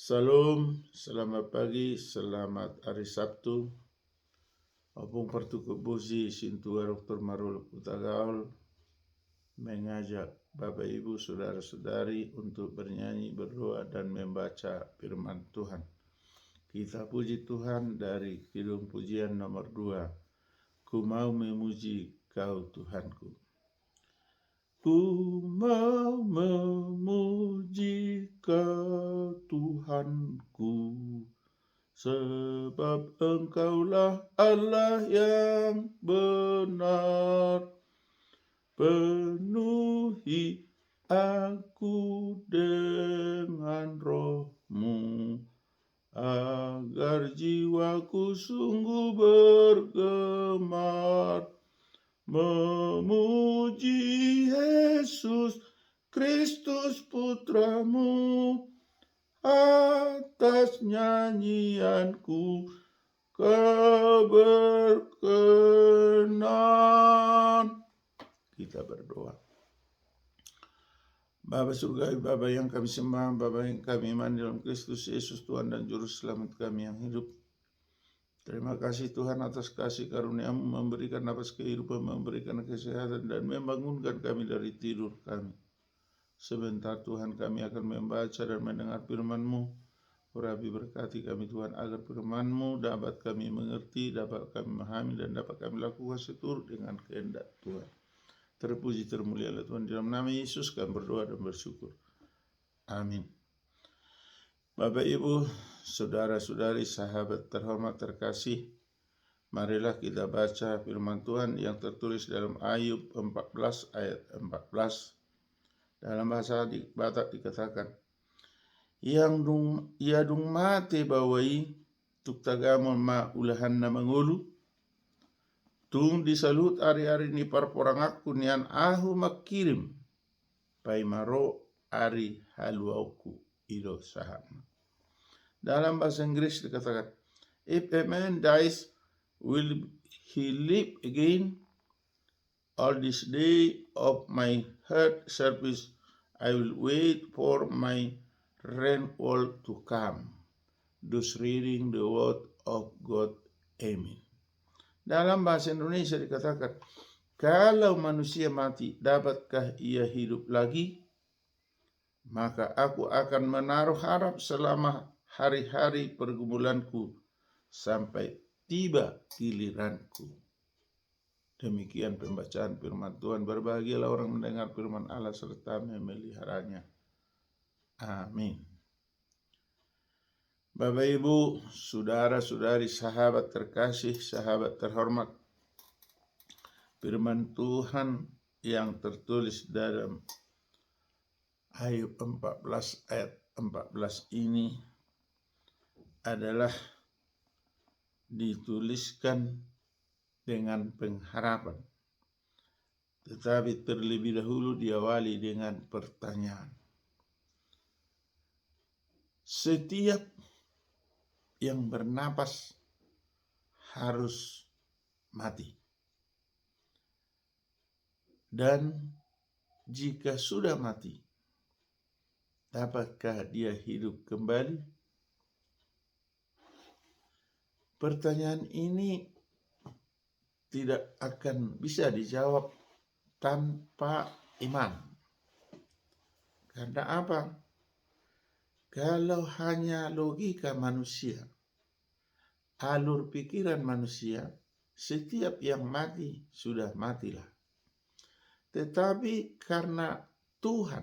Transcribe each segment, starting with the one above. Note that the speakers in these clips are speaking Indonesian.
Salam, selamat pagi, selamat hari Sabtu. Opung pertukuk buzi sintua Dr. Marul Putagaul mengajak Bapak Ibu Saudara-saudari untuk bernyanyi, berdoa dan membaca firman Tuhan. Kita puji Tuhan dari kidung pujian nomor 2. Ku mau memuji Kau Tuhanku. Ku mau memuji Kau Tuhanku, sebab Engkaulah Allah yang benar. Penuhi aku dengan roh-Mu, agar jiwaku sungguh bergemar memuji Yesus Kristus Putra-Mu. Atas nyanyianku Kau berkenan. Kita berdoa. Bapa surgawi, Bapa yang kami sembah, Bapa yang kami iman dalam Kristus Yesus Tuhan dan Juru Selamat kami yang hidup. Terima kasih Tuhan atas kasih karunia-Mu memberikan nafas kehidupan, memberikan kesehatan dan membangunkan kami dari tidur kami. Sebentar Tuhan kami akan membaca dan mendengar firman-Mu. Urapi berkati kami Tuhan agar firman-Mu dapat kami mengerti, dapat kami memahami dan dapat kami lakukan seturut dengan kehendak Tuhan. Terpuji termulialah Tuhan, dalam nama Yesus kami berdoa dan bersyukur. Amin. Bapak Ibu, saudara-saudari, sahabat terhormat terkasih, marilah kita baca firman Tuhan yang tertulis dalam Ayub 14 ayat 14. Dalam bahasa Batak dikatakan, ia dung mate bawai tuk tagamon ma ulahan na mangulu, tung disalut ari-ari ni parporang aku nian ahu makirim pai maro ari haluauku ido saham. Dalam bahasa Inggris dikatakan, if a man dies, will he live again? All this day of my heart service, I will wait for my renewal to come. Thus reading the word of God. Amen. Dalam bahasa Indonesia dikatakan, kalau manusia mati, dapatkah ia hidup lagi? Maka aku akan menaruh harap selama hari-hari pergumulanku sampai tiba giliranku. Demikian pembacaan firman Tuhan. Berbahagialah orang mendengar firman Allah serta memeliharanya. Amin. Bapak Ibu, saudara-saudari, sahabat terkasih, sahabat terhormat, firman Tuhan yang tertulis dalam Ayub 14 ayat 14 ini adalah dituliskan dengan pengharapan, tetapi terlebih dahulu diawali dengan pertanyaan. Setiap yang bernapas harus mati. Dan jika sudah mati, dapatkah dia hidup kembali? Pertanyaan ini tidak akan bisa dijawab tanpa iman. Karena apa? Kalau hanya logika manusia, alur pikiran manusia, setiap yang mati sudah matilah. Tetapi karena Tuhan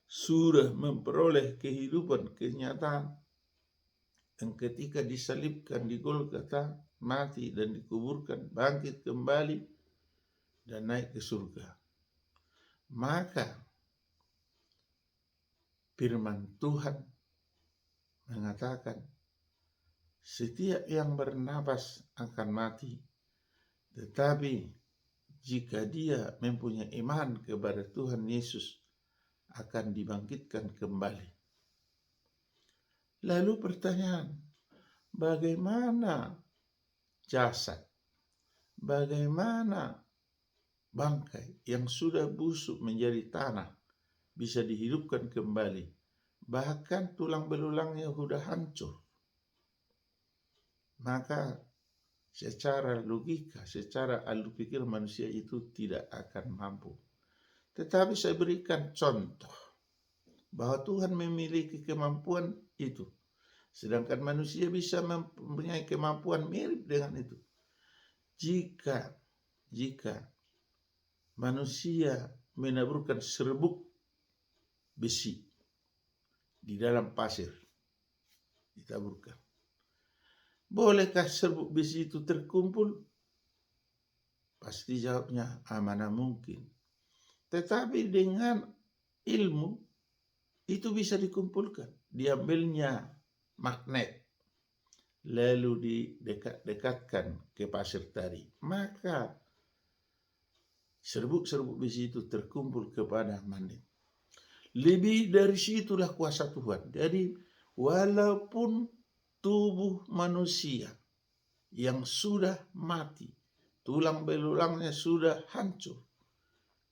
sudah memperoleh kehidupan kenyataan, dan ketika disalibkan di Golgota, mati dan dikuburkan, bangkit kembali dan naik ke surga. Maka firman Tuhan mengatakan, setiap yang bernapas akan mati, tetapi jika dia mempunyai iman kepada Tuhan Yesus, akan dibangkitkan kembali. Lalu pertanyaan, bagaimana jasad, bagaimana bangkai yang sudah busuk menjadi tanah bisa dihidupkan kembali? bahkan tulang belulangnya sudah hancur, maka secara logika, secara alur pikir manusia itu tidak akan mampu. Tetapi saya berikan contoh bahwa Tuhan memiliki kemampuan itu, sedangkan manusia bisa mempunyai kemampuan mirip dengan itu. Jika manusia menaburkan serbuk besi di dalam pasir, ditaburkan, bolehkah serbuk besi itu terkumpul? Pasti jawabnya mana mungkin. Tetapi dengan ilmu itu bisa dikumpulkan. Diambilnya magnet, lalu didekat-dekatkan ke pasir tadi. Maka serbuk-serbuk besi itu terkumpul kepada magnet. Lebih dari situlah kuasa Tuhan. Jadi walaupun tubuh manusia yang sudah mati, tulang belulangnya sudah hancur,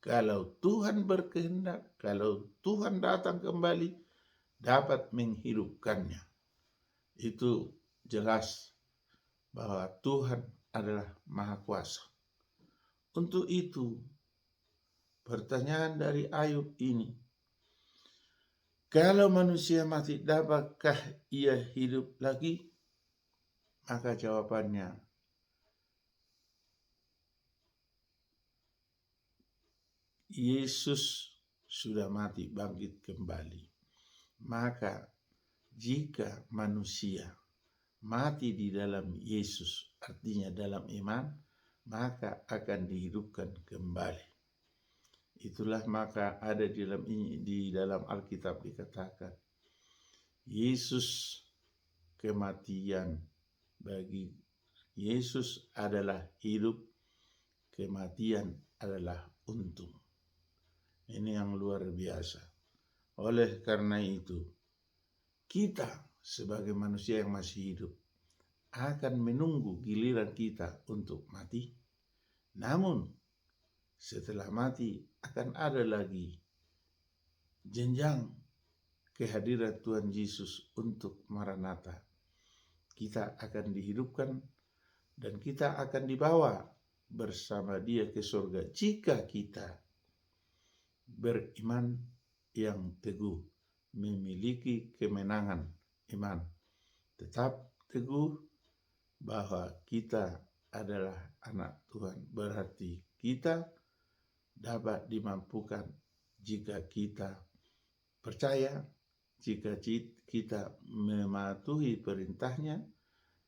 kalau Tuhan berkehendak, kalau Tuhan datang kembali, dapat menghidupkannya. Itu jelas bahwa Tuhan adalah Maha Kuasa. Untuk itu, pertanyaan dari Ayub ini, kalau manusia mati, dapatkah ia hidup lagi? Maka jawabannya, Yesus sudah mati, bangkit kembali. Maka jika manusia mati di dalam Yesus, artinya dalam iman, maka akan dihidupkan kembali. Itulah maka ada di dalam Alkitab dikatakan, Yesus kematian bagi Yesus adalah hidup, kematian adalah untung. Ini yang luar biasa. Oleh karena itu, kita sebagai manusia yang masih hidup akan menunggu giliran kita untuk mati. Namun setelah mati akan ada lagi jenjang kehadiran Tuhan Yesus untuk Maranatha. Kita akan dihidupkan dan kita akan dibawa bersama Dia ke surga jika kita beriman yang teguh, memiliki kemenangan iman, tetap teguh bahwa kita adalah anak Tuhan. Berarti kita dapat dimampukan jika kita percaya, jika kita mematuhi perintahnya,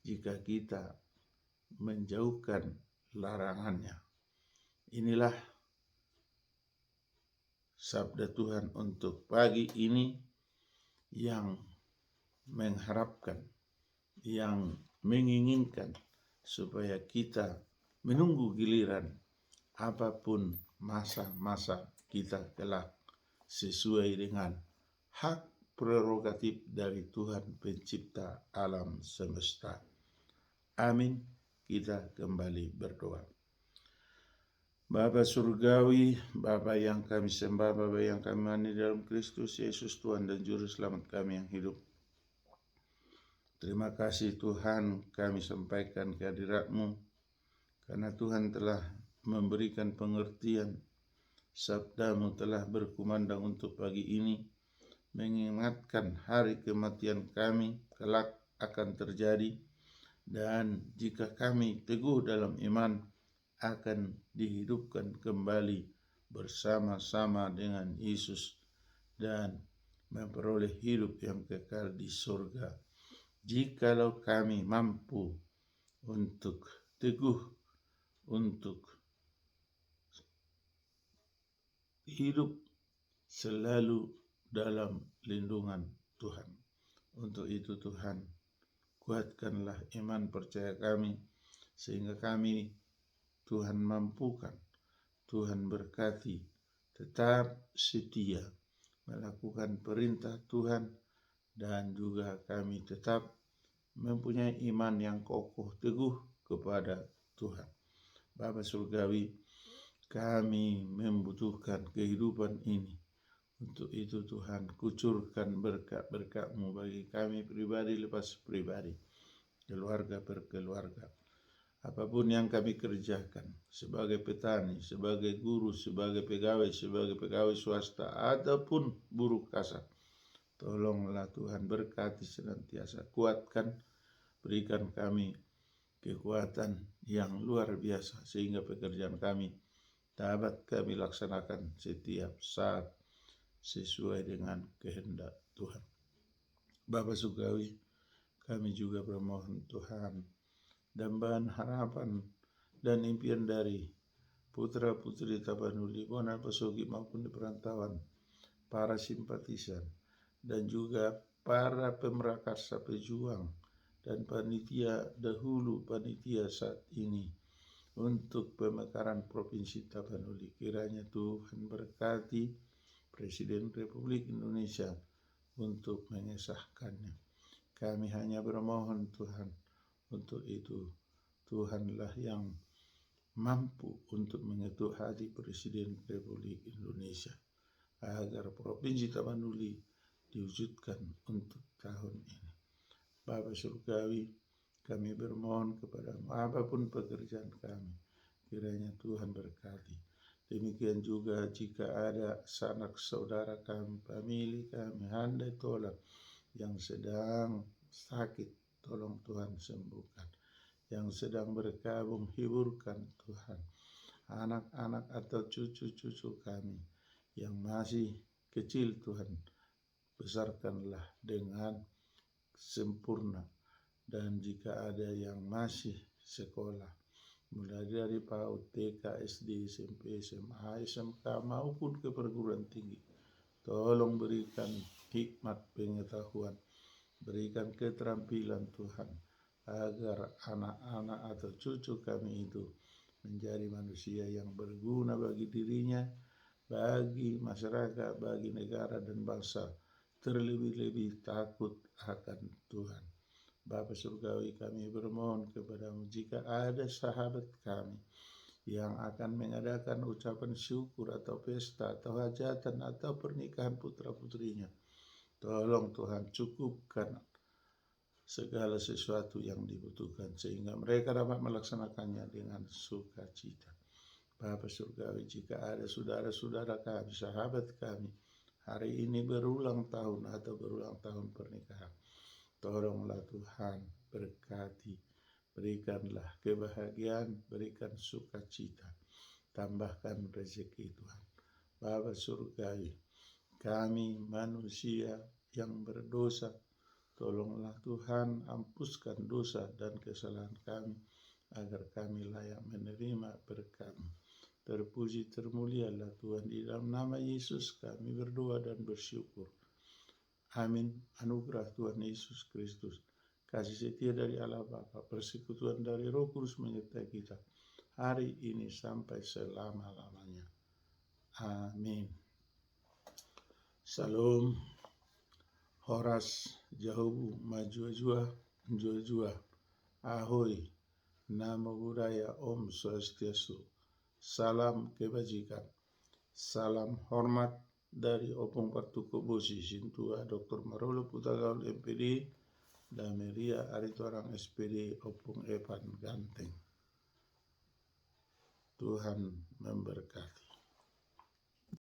jika kita menjauhkan larangannya. Inilah sabda Tuhan untuk pagi ini, yang mengharapkan, yang menginginkan supaya kita menunggu giliran apapun masa-masa kita kelak sesuai dengan hak prerogatif dari Tuhan pencipta alam semesta. Amin. Kita kembali berdoa. Bapa surgawi, Bapa yang kami sembah, Bapa yang kami imani dalam Kristus Yesus Tuhan dan Juru Selamat kami yang hidup. Terima kasih Tuhan, kami sampaikan kehadirat-Mu, karena Tuhan telah memberikan pengertian, sabda-Mu telah berkumandang untuk pagi ini, mengingatkan hari kematian kami kelak akan terjadi, dan jika kami teguh dalam iman, akan dihidupkan kembali bersama-sama dengan Yesus dan memperoleh hidup yang kekal di surga. Jikalau kami mampu untuk teguh, untuk hidup selalu dalam lindungan Tuhan. Untuk itu Tuhan, kuatkanlah iman percaya kami, sehingga kami Tuhan mampukan, Tuhan berkati, tetap setia melakukan perintah Tuhan, dan juga kami tetap mempunyai iman yang kokoh teguh kepada Tuhan. Bapa surgawi, kami membutuhkan kehidupan ini Untuk itu Tuhan, kucurkan berkat-berkat-Mu bagi kami pribadi lepas pribadi, keluarga per keluarga. Apapun yang kami kerjakan, sebagai petani, sebagai guru, sebagai pegawai swasta, ataupun buruh kasar, tolonglah Tuhan, berkati senantiasa, kuatkan, berikan kami kekuatan yang luar biasa, sehingga pekerjaan kami dapat kami laksanakan setiap saat sesuai dengan kehendak Tuhan. Bapa Surgawi, kami juga bermohon Tuhan, dambaan harapan dan impian dari putra-putri Tapanuli, Bona Pesogi maupun di perantauan, para simpatisan, dan juga para pemrakarsa pejuang dan panitia dahulu, panitia saat ini untuk pemekaran Provinsi Tapanuli. Kiranya Tuhan berkati Presiden Republik Indonesia untuk mengesahkannya. Kami hanya bermohon Tuhan, untuk itu Tuhanlah yang mampu untuk mengetuk hati Presiden Republik Indonesia agar Provinsi Tapanuli diwujudkan untuk tahun ini. Bapa Surgawi, kami bermohon kepadamu, apapun pekerjaan kami, kiranya Tuhan berkati. Demikian juga jika ada sanak saudara kami, famili kami, handai tolak yang sedang sakit, tolong Tuhan sembuhkan. Yang sedang berkabung, hiburkan Tuhan. Anak-anak atau cucu-cucu kami yang masih kecil, Tuhan, besarkanlah dengan sempurna. Dan jika ada yang masih sekolah, mulai dari PAUD, TK, SD, SMP, SMA, SMK maupun ke perguruan tinggi, tolong berikan hikmat pengetahuan, berikan keterampilan Tuhan, agar anak-anak atau cucu kami itu menjadi manusia yang berguna bagi dirinya, bagi masyarakat, bagi negara dan bangsa, terlebih-lebih takut akan Tuhan. Bapa Surgawi, kami bermohon kepadamu, jika ada sahabat kami yang akan mengadakan ucapan syukur atau pesta atau hajatan atau pernikahan putra-putrinya, tolong Tuhan cukupkan segala sesuatu yang dibutuhkan sehingga mereka dapat melaksanakannya dengan sukacita. Bapa Surgawi, jika ada saudara-saudara kami, sahabat kami, hari ini berulang tahun atau berulang tahun pernikahan, tolonglah Tuhan berkati, berikanlah kebahagiaan, berikan sukacita, tambahkan rezeki Tuhan. Bapa Surgawi, kami manusia yang berdosa, tolonglah Tuhan ampuskan dosa dan kesalahan kami, agar kami layak menerima berkat-Mu. Terpuji termulialah Tuhan, di dalam nama Yesus kami berdoa dan bersyukur. Amin. Anugerah Tuhan Yesus Kristus, kasih setia dari Allah Bapa, persekutuan dari Roh Kudus menyertai kita hari ini sampai selama-lamanya. Amin. Salam. Horas, Jahubu, Majua-jua, Jua-jua, Ahoy, Namo Buddhaya, Om Swastiastu. Salam kebajikan, salam hormat dari Opung Partuko Bosi Sintua Dr. Marolo Putagaul MPD dan Meria Arituarang SPD Opung Epan Ganteng. Tuhan memberkati.